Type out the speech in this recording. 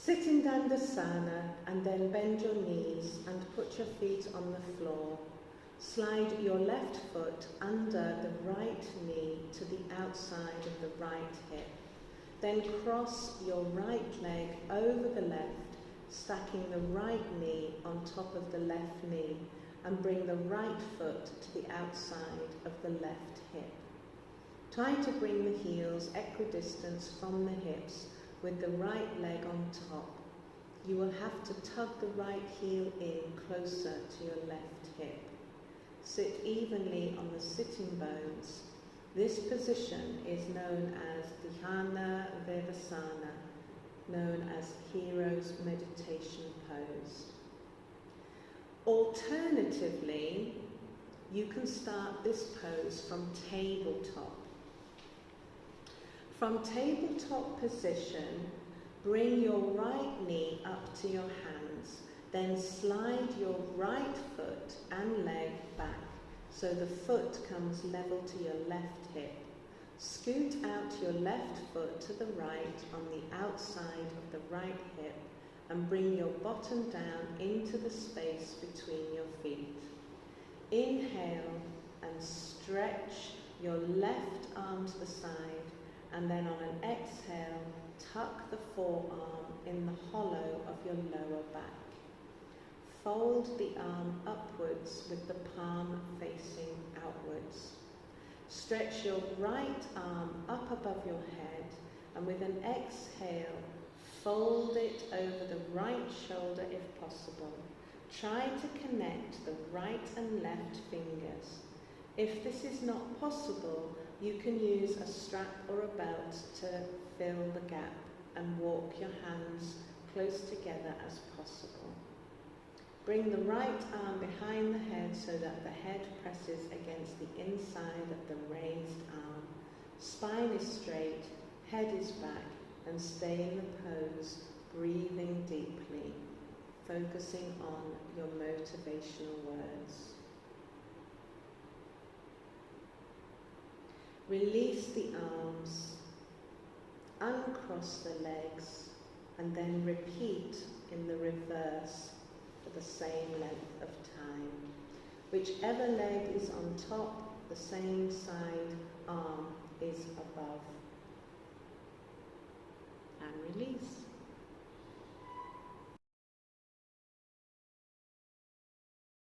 Sit in Dandasana and then bend your knees and put your feet on the floor. Slide your left foot under the right knee to the outside of the right hip. Then cross your right leg over the left, stacking the right knee on top of the left knee, and bring the right foot to the outside of the left hip. Try to bring the heels equidistant from the hips with the right leg on top. You will have to tug the right heel in closer to your left hip. Sit evenly on the sitting bones. This position is known as Dhyana Vivasana, known as Hero's Meditation Pose. Alternatively, you can start this pose from tabletop. From tabletop position, bring your right knee up to your hands, then slide your right foot and leg back so the foot comes level to your left hip. Scoot out your left foot to the right on the outside of the right hip and bring your bottom down into the space between your feet. Inhale and stretch your left arm to the side, and then on an exhale, tuck the forearm in the hollow of your lower back. Fold the arm upwards with the palm facing outwards. Stretch your right arm up above your head, and with an exhale, fold it over the right shoulder if possible. Try to connect the right and left fingers. If this is not possible, you can use a strap or a belt to fill the gap and walk your hands close together as possible. Bring the right arm behind the head so that the head presses against the inside of the raised arm. Spine is straight, head is back, and stay in the pose, breathing deeply, focusing on your motivational words. Release the arms, uncross the legs, and then repeat in the reverse for the same length of time. Whichever leg is on top, the same side arm is above. And release.